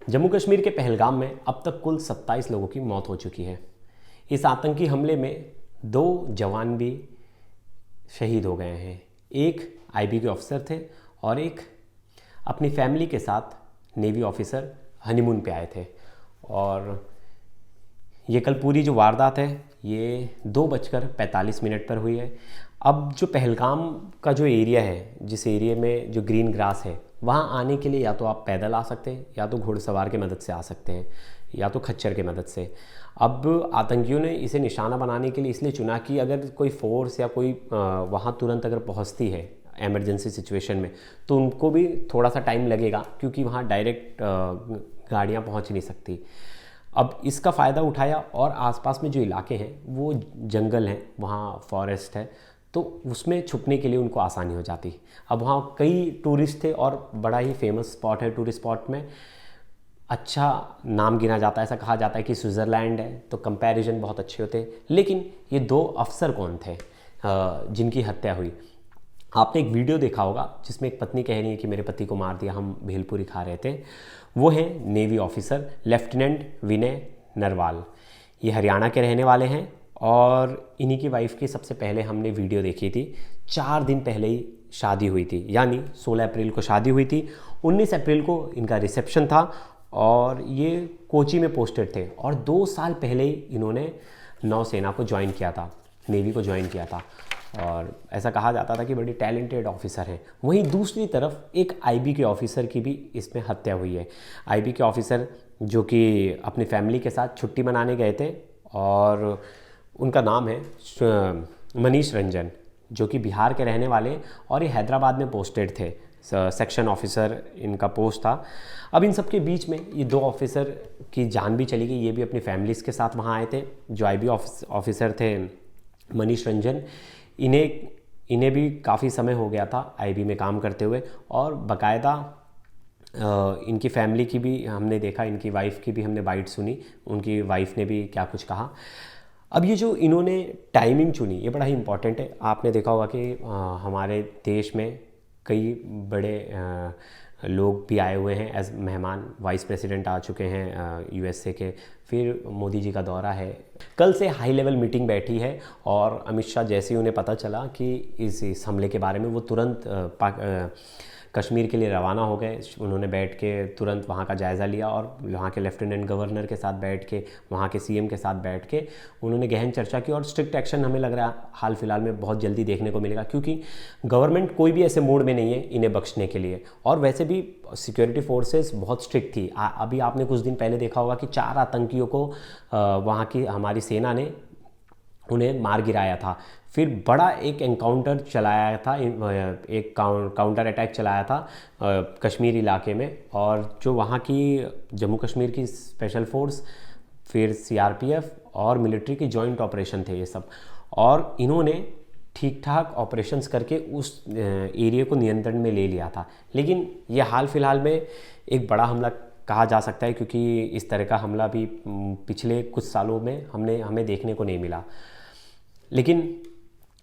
जम्मू कश्मीर के पहलगाम में अब तक कुल 27 लोगों की मौत हो चुकी है। इस आतंकी हमले में 2 जवान भी शहीद हो गए हैं। एक आईबी के ऑफिसर थे और एक अपनी फैमिली के साथ नेवी ऑफिसर हनीमून पे आए थे। और ये कल पूरी जो वारदात है ये 2:45 पर हुई है। अब जो पहलगाम का जो एरिया है, जिस एरिया में जो ग्रीन ग्रास है, वहाँ आने के लिए या तो आप पैदल आ सकते हैं, या तो घुड़सवार की मदद से आ सकते हैं, या तो खच्चर की मदद से। अब आतंकियों ने इसे निशाना बनाने के लिए इसलिए चुना कि अगर कोई फोर्स या कोई वहाँ तुरंत अगर पहुँचती है एमरजेंसी सिचुएशन में, तो उनको भी थोड़ा सा टाइम लगेगा, क्योंकि वहाँ डायरेक्ट गाड़ियाँ पहुँच नहीं सकती। अब इसका फ़ायदा उठाया और आसपास में जो इलाके हैं वो जंगल हैं, वहाँ फॉरेस्ट है, तो उसमें छुपने के लिए उनको आसानी हो जाती। अब वहाँ कई टूरिस्ट थे और बड़ा ही फेमस स्पॉट है, टूरिस्ट स्पॉट में अच्छा नाम गिना जाता है। ऐसा कहा जाता है कि स्विट्ज़रलैंड है, तो कंपैरिजन बहुत अच्छे होते हैं। लेकिन ये 2 अफसर कौन थे जिनकी हत्या हुई? आपने एक वीडियो देखा होगा जिसमें एक पत्नी कह रही है कि मेरे पति को मार दिया, हम भेलपूरी खा रहे थे। वो हैं नेवी ऑफिसर लेफ्टिनेंट विनय नरवाल। ये हरियाणा के रहने वाले हैं और इन्हीं की वाइफ की सबसे पहले हमने वीडियो देखी थी। 4 दिन पहले ही शादी हुई थी, यानी 16 अप्रैल को शादी हुई थी। 19 अप्रैल को इनका रिसेप्शन था और ये कोची में पोस्टेड थे। और 2 साल पहले ही इन्होंने नौसेना को ज्वाइन किया था, नेवी को ज्वाइन किया था। और ऐसा कहा जाता था कि बड़ी टैलेंटेड ऑफिसर हैं। वहीं दूसरी तरफ एक आईबी के ऑफिसर की भी इसमें हत्या हुई है। आईबी के ऑफिसर जो कि अपनी फैमिली के साथ छुट्टी मनाने गए थे, और उनका नाम है मनीष रंजन, जो कि बिहार के रहने वाले, और ये हैदराबाद में पोस्टेड थे। सेक्शन ऑफिसर इनका पोस्ट था। अब इन सब के बीच में ये 2 ऑफिसर की जान भी चली गई। ये भी अपनी फैमिलीज़ के साथ वहाँ आए थे। जो आईबी ऑफिसर थे मनीष रंजन, इन्हें भी काफ़ी समय हो गया था आईबी में काम करते हुए, और बाकायदा इनकी फैमिली की भी हमने देखा, इनकी वाइफ की भी हमने बाइट सुनी, उनकी वाइफ ने भी क्या कुछ कहा। अब ये जो इन्होंने टाइमिंग चुनी, ये बड़ा ही इम्पॉर्टेंट है। आपने देखा होगा कि हमारे देश में कई बड़े लोग भी आए हुए हैं एज मेहमान। वाइस प्रेसिडेंट आ चुके हैं यूएसए के, फिर मोदी जी का दौरा है। कल से हाई लेवल मीटिंग बैठी है और अमित शाह जैसे ही उन्हें पता चला कि इस हमले के बारे में, वो तुरंत कश्मीर के लिए रवाना हो गए। उन्होंने बैठ के तुरंत वहाँ का जायज़ा लिया और वहाँ के लेफ्टिनेंट गवर्नर के साथ बैठ के, वहाँ के सीएम के साथ बैठ के उन्होंने गहन चर्चा की। और स्ट्रिक्ट एक्शन हमें लग रहा है हाल फिलहाल में बहुत जल्दी देखने को मिलेगा, क्योंकि गवर्नमेंट कोई भी ऐसे मोड में नहीं है इन्हें बख्शने के लिए। और वैसे भी सिक्योरिटी फोर्सेस बहुत स्ट्रिक्ट थी। अभी आपने कुछ दिन पहले देखा होगा कि 4 आतंकियों को वहाँ की हमारी सेना ने उन्हें मार गिराया था। फिर बड़ा एक एनकाउंटर चलाया था, एक काउंटर अटैक चलाया था कश्मीर इलाके में। और जो वहाँ की जम्मू कश्मीर की स्पेशल फोर्स, फिर सीआरपीएफ और मिलिट्री के जॉइंट ऑपरेशन थे ये सब। और इन्होंने ठीक ठाक ऑपरेशंस करके उस एरिया को नियंत्रण में ले लिया था। लेकिन ये हाल फिलहाल में एक बड़ा हमला कहा जा सकता है, क्योंकि इस तरह का हमला भी पिछले कुछ सालों में हमें देखने को नहीं मिला। लेकिन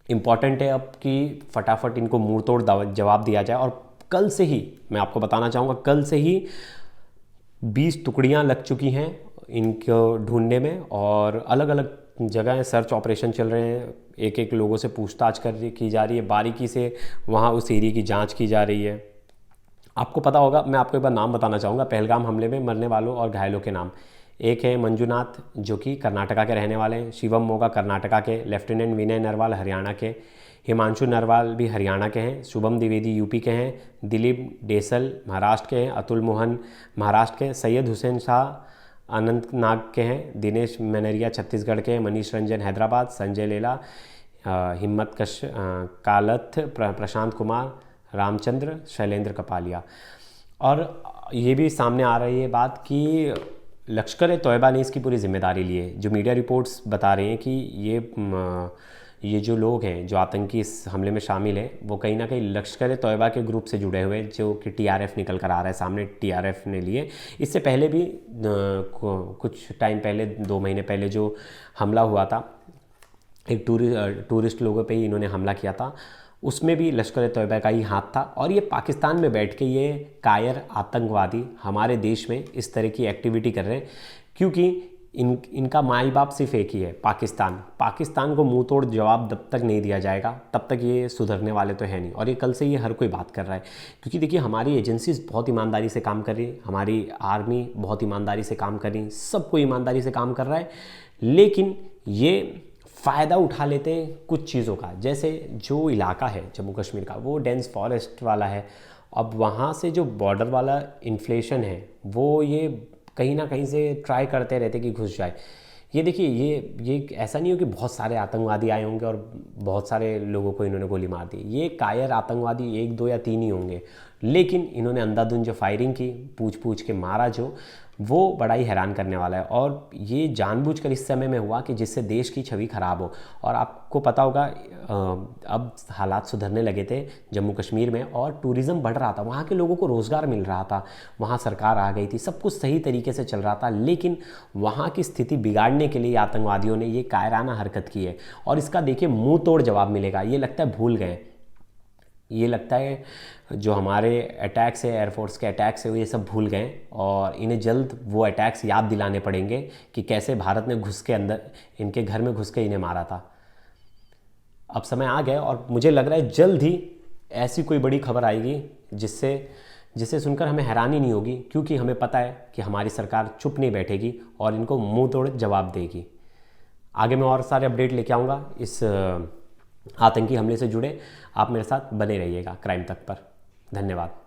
इम्पॉर्टेंट है अब कि फटाफट इनको मुंह तोड़ जवाब दिया जाए। और कल से ही मैं आपको बताना चाहूँगा, कल से ही 20 टुकड़ियाँ लग चुकी हैं इनको ढूंढने में, और अलग अलग जगह सर्च ऑपरेशन चल रहे हैं। एक लोगों से पूछताछ की जा रही है, बारीकी से वहाँ उस एरिया की जाँच की जा रही है। आपको पता होगा, मैं आपको एक बार नाम बताना चाहूँगा पहलगाम हमले में मरने वालों और घायलों के नाम। एक है मंजुनाथ, जो कि कर्नाटका के रहने वाले हैं। शिवम मोगा कर्नाटका के, लेफ्टिनेंट विनय नरवाल हरियाणा के, हिमांशु नरवाल भी हरियाणा के हैं, शुभम द्विवेदी यूपी के हैं, दिलीप डेसल महाराष्ट्र के हैं, अतुल मोहन महाराष्ट्र के, सैयद हुसैन शाह अनंतनाग के हैं, दिनेश मनरिया छत्तीसगढ़ के, मनीष रंजन हैदराबाद, संजय लेला हिम्मत कालथ, प्रशांत कुमार रामचंद्र, शैलेंद्र कपालिया। और ये भी सामने आ रही है बात कि लश्कर तोयबा ने इसकी पूरी जिम्मेदारी ली है। जो मीडिया रिपोर्ट्स बता रहे हैं कि ये जो लोग हैं जो आतंकी इस हमले में शामिल हैं, वो कहीं ना कहीं लश्कर तोयबा के ग्रुप से जुड़े हुए हैं, जो कि टीआरएफ निकल कर आ रहा है सामने। टीआरएफ ने लिए। इससे पहले भी कुछ टाइम पहले, 2 महीने पहले जो हमला हुआ था, एक टूरिस्ट लोगों पे ही इन्होंने हमला किया था। उसमें भी लश्कर तैयबा का ही हाथ था। और ये पाकिस्तान में बैठ के ये कायर आतंकवादी हमारे देश में इस तरह की एक्टिविटी कर रहे हैं, क्योंकि इनका माई बाप सिर्फ एक ही है, पाकिस्तान को मुंह तोड़ जवाब जब तक नहीं दिया जाएगा तब तक ये सुधरने वाले तो है नहीं। और ये कल से ये हर कोई बात कर रहा है, क्योंकि देखिए हमारी एजेंसीज बहुत ईमानदारी से काम कर रही है, हमारी आर्मी बहुत ईमानदारी से काम कर रही है, सब कोई ईमानदारी से काम कर रहा है, लेकिन ये फ़ायदा उठा लेते हैं कुछ चीज़ों का। जैसे जो इलाका है जम्मू कश्मीर का वो डेंस फॉरेस्ट वाला है, अब वहाँ से जो बॉर्डर वाला इन्फ्लेशन है वो ये कहीं ना कहीं से ट्राई करते रहते कि घुस जाए। ये देखिए ये ऐसा नहीं हो कि बहुत सारे आतंकवादी आए होंगे और बहुत सारे लोगों को इन्होंने गोली मार दी, ये कायर आतंकवादी 1 2 या 3 ही होंगे, लेकिन इन्होंने अंधाधुंध जो फायरिंग की, पूछ के मारा जो, वो बड़ा ही हैरान करने वाला है। और ये जानबूझकर इस समय में हुआ कि जिससे देश की छवि खराब हो। और आपको पता होगा अब हालात सुधरने लगे थे जम्मू कश्मीर में और टूरिज़्म बढ़ रहा था, वहाँ के लोगों को रोज़गार मिल रहा था, वहाँ सरकार आ गई थी, सब कुछ सही तरीके से चल रहा था, लेकिन वहाँ की स्थिति बिगाड़ने के लिए आतंकवादियों ने ये कायराना हरकत की है। और इसका देखिए मुंह तोड़ जवाब मिलेगा। ये लगता है भूल गए, ये लगता है जो हमारे अटैक्स है, एयरफोर्स के अटैक्स है, वो ये सब भूल गए और इन्हें जल्द वो अटैक्स याद दिलाने पड़ेंगे कि कैसे भारत ने घुस के अंदर इनके घर में घुस के इन्हें मारा था। अब समय आ गया और मुझे लग रहा है जल्द ही ऐसी कोई बड़ी खबर आएगी जिसे सुनकर हमें हैरानी नहीं होगी, क्योंकि हमें पता है कि हमारी सरकार चुप नहीं बैठेगी और इनको मुंह तोड़ जवाब देगी। आगे मैं और सारे अपडेट लेके आऊँगा इस आतंकी हमले से जुड़े। आप मेरे साथ बने रहिएगा क्राइम तक पर। धन्यवाद।